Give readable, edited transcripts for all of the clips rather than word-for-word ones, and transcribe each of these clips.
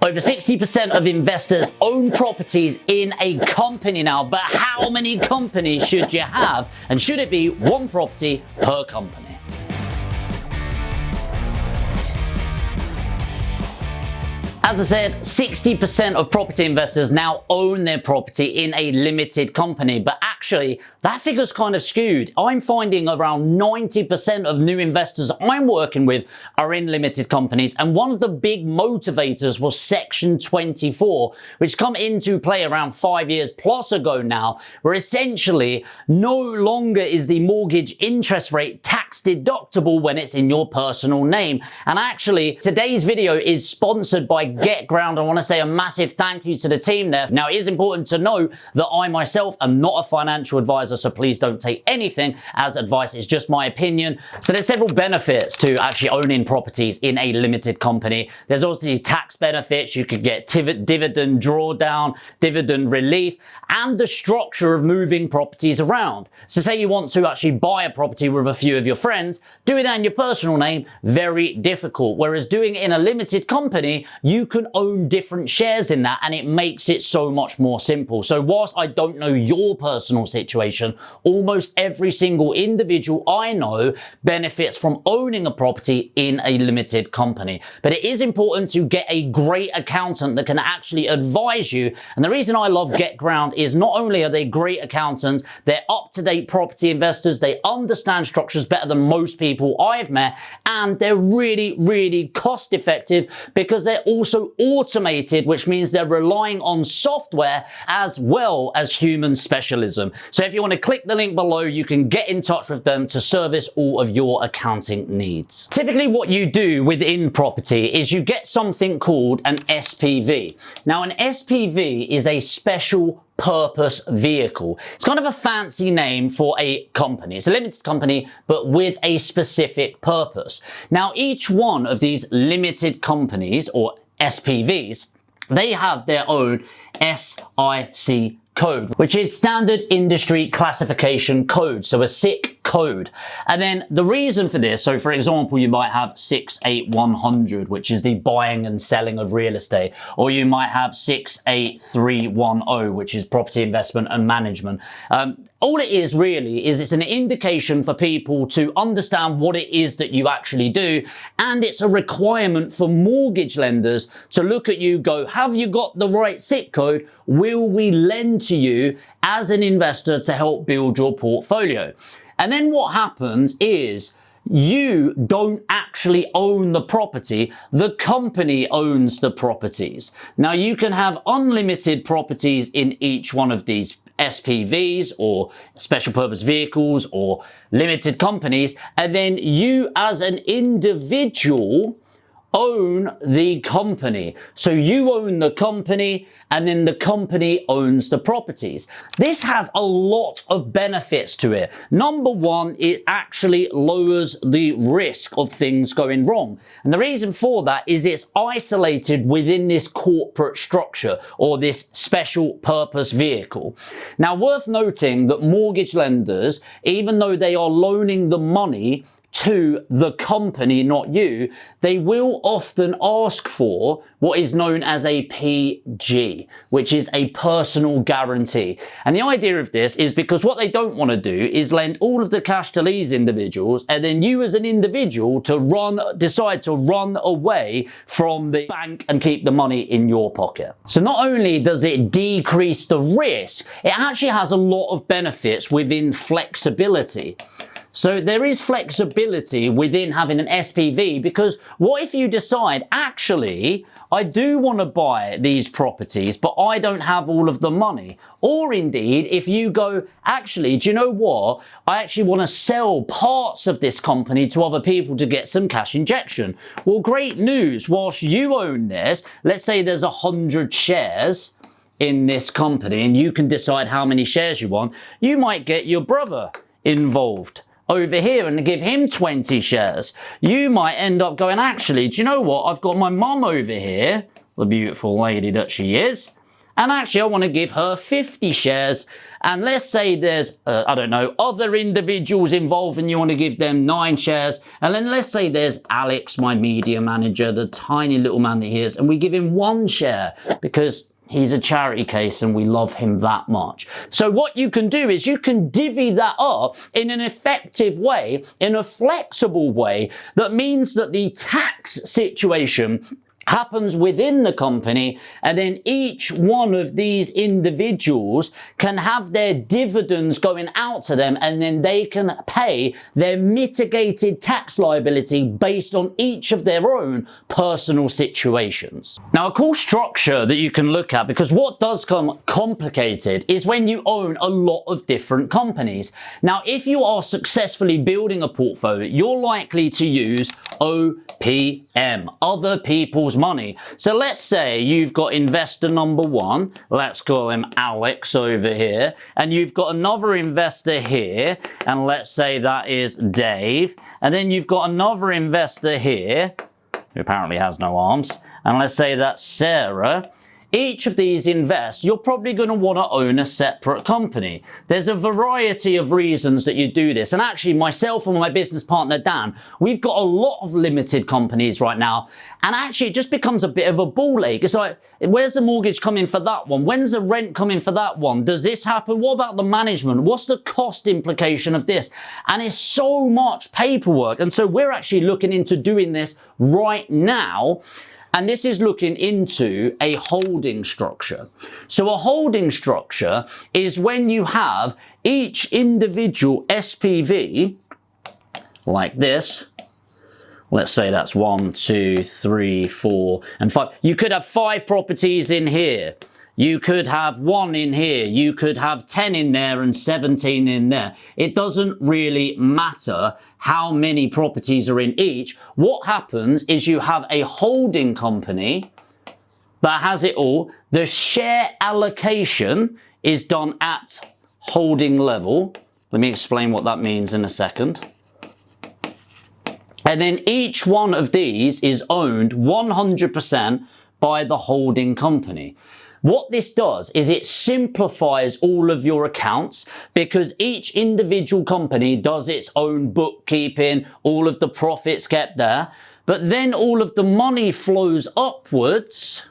Over 60% of investors own properties in a company now, but how many companies should you have? And should it be one property per company? As I said, 60% of property investors now own their property in a limited company, but actually that figure's kind of skewed. I'm finding around 90% of new investors I'm working with are in limited companies, and one of the big motivators was Section 24, which come into play around 5 years plus ago now, where essentially no longer is the mortgage interest rate tax deductible when it's in your personal name. And actually, today's video is sponsored by GetGround. I want to say a massive thank you to the team there. Now, it is important to know that I myself am not a financial advisor, so please don't take anything as advice. It's just my opinion. So there's several benefits to actually owning properties in a limited company. There's also tax benefits. You could get dividend drawdown, dividend relief, and the structure of moving properties around. So say you want to actually buy a property with a few of your friends, doing that in your personal name, very difficult. Whereas doing it in a limited company, you can own different shares in that, and it makes it so much more simple. So whilst I don't know your personal situation, almost every single individual I know benefits from owning a property in a limited company. But it is important to get a great accountant that can actually advise you. And the reason I love GetGround is not only are they great accountants, they're up-to-date property investors, they understand structures better than most people I've met, and they're really, really cost effective because they're also automated, which means they're relying on software as well as human specialism. So if you want to click the link below, you can get in touch with them to service all of your accounting needs. Typically what you do within property is you get something called an SPV. Now, an SPV is a special purpose vehicle. It's kind of a fancy name for a company. It's a limited company, but with a specific purpose. Now, each one of these limited companies or SPVs, they have their own SIC code, which is Standard Industry Classification Code, so a SIC code. And then the reason for this, so for example, you might have 68100, which is the buying and selling of real estate, or you might have 68310, which is property investment and management. All it is really is it's an indication for people to understand what it is that you actually do, and it's a requirement for mortgage lenders to look at you, go, have you got the right SIC code? Will we lend to you as an investor to help build your portfolio? And then what happens is you don't actually own the property, the company owns the properties. Now, you can have unlimited properties in each one of these SPVs or special purpose vehicles or limited companies, and then you as an individual own the company. So you own the company and then the company owns the properties. This has a lot of benefits to it. Number one, it actually lowers the risk of things going wrong. And the reason for that is it's isolated within this corporate structure or this special purpose vehicle. Now, worth noting that mortgage lenders, even though they are loaning the money to the company, not you, they will often ask for what is known as a PG, which is a personal guarantee. And the idea of this is because what they don't want to do is lend all of the cash to these individuals, and then you as an individual decide to run away from the bank and keep the money in your pocket. So not only does it decrease the risk, it actually has a lot of benefits within flexibility. So there is flexibility within having an SPV, because what if you decide, actually, I do want to buy these properties, but I don't have all of the money? Or indeed, if you go, actually, do you know what? I actually want to sell parts of this company to other people to get some cash injection. Well, great news. Whilst you own this, let's say there's 100 shares in this company and you can decide how many shares you want. You might get your brother involved over here and give him 20 shares. You might end up going, actually, do you know what? I've got my mum over here, the beautiful lady that she is, and actually I want to give her 50 shares. And let's say there's, I don't know, other individuals involved and you want to give them 9 shares. And then let's say there's Alex, my media manager, the tiny little man that he is, and we give him 1 share because he's a charity case and we love him that much. So what you can do is you can divvy that up in an effective way, in a flexible way, that means that the tax situation happens within the company, and then each one of these individuals can have their dividends going out to them, and then they can pay their mitigated tax liability based on each of their own personal situations. Now, a cool structure that you can look at, because what does come complicated is when you own a lot of different companies. Now, if you are successfully building a portfolio, you're likely to use OPM, other people's money. So let's say you've got investor number 1, let's call him Alex over here, and you've got another investor here, and let's say that is Dave, and then you've got another investor here, who apparently has no arms, and let's say that's Sarah. Each of these invest, you're probably going to want to own a separate company. There's a variety of reasons that you do this. And actually, myself and my business partner, Dan, we've got a lot of limited companies right now. And actually, it just becomes a bit of a ball ache. It's like, where's the mortgage coming for that one? When's the rent coming for that one? Does this happen? What about the management? What's the cost implication of this? And it's so much paperwork. And so we're actually looking into doing this right now. And this is looking into a holding structure. So a holding structure is when you have each individual SPV, like this. Let's say that's 1, 2, 3, 4, and 5. You could have 5 properties in here. You could have 1 in here. You could have 10 in there and 17 in there. It doesn't really matter how many properties are in each. What happens is you have a holding company that has it all. The share allocation is done at holding level. Let me explain what that means in a second. And then each one of these is owned 100% by the holding company. What this does is it simplifies all of your accounts because each individual company does its own bookkeeping, all of the profits kept there, but then all of the money flows upwards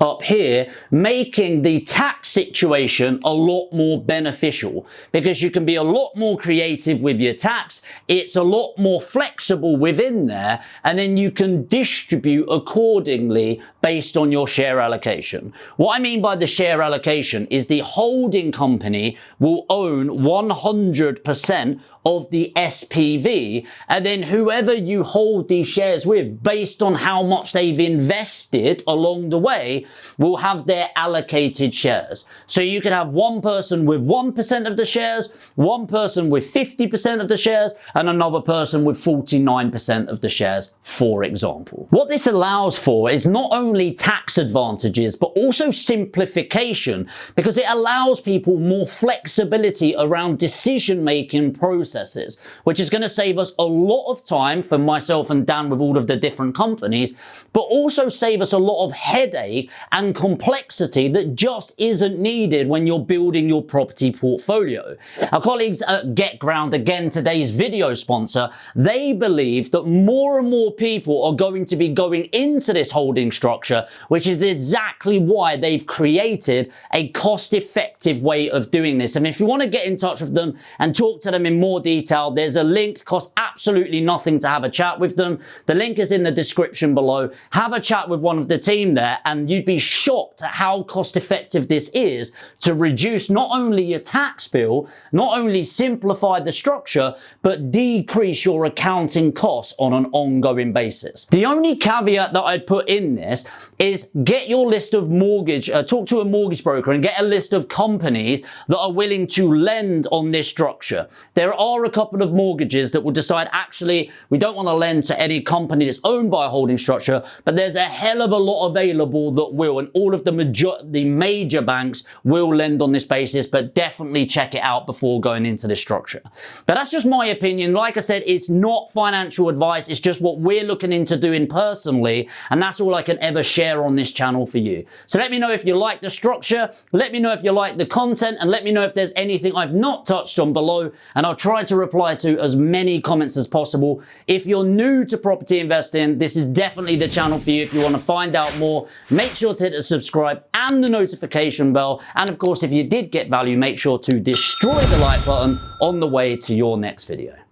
up here, making the tax situation a lot more beneficial because you can be a lot more creative with your tax. It's a lot more flexible within there, and then you can distribute accordingly based on your share allocation. What I mean by the share allocation is the holding company will own 100% of the SPV, and then whoever you hold these shares with, based on how much they've invested along the way, will have their allocated shares. So you could have one person with 1% of the shares, one person with 50% of the shares, and another person with 49% of the shares, for example. What this allows for is not only tax advantages, but also simplification, because it allows people more flexibility around decision-making processes, which is going to save us a lot of time for myself and Dan with all of the different companies, but also save us a lot of headache and complexity that just isn't needed when you're building your property portfolio. Our colleagues at GetGround, again today's video sponsor, they believe that more and more people are going to be going into this holding structure, which is exactly why they've created a cost-effective way of doing this. And if you want to get in touch with them and talk to them in more detail, there's a link. Costs absolutely nothing to have a chat with them. The link is in the description below. Have a chat with one of the team there, and you'd be shocked at how cost effective this is to reduce not only your tax bill, not only simplify the structure, but decrease your accounting costs on an ongoing basis. The only caveat that I'd put in this is get your list of talk to a mortgage broker and get a list of companies that are willing to lend on this structure. There are are a couple of mortgages that will decide, actually, we don't want to lend to any company that's owned by a holding structure, but there's a hell of a lot available that will, and all of the major banks will lend on this basis, but definitely check it out before going into this structure. But that's just my opinion. Like I said, it's not financial advice. It's just what we're looking into doing personally, and that's all I can ever share on this channel for you. So let me know if you like the structure, let me know if you like the content, and let me know if there's anything I've not touched on below, and I'll try to reply to as many comments as possible. If you're new to property investing, this is definitely the channel for you. If you want to find out more, make sure to hit the subscribe and the notification bell. And of course, if you did get value, make sure to destroy the like button on the way to your next video.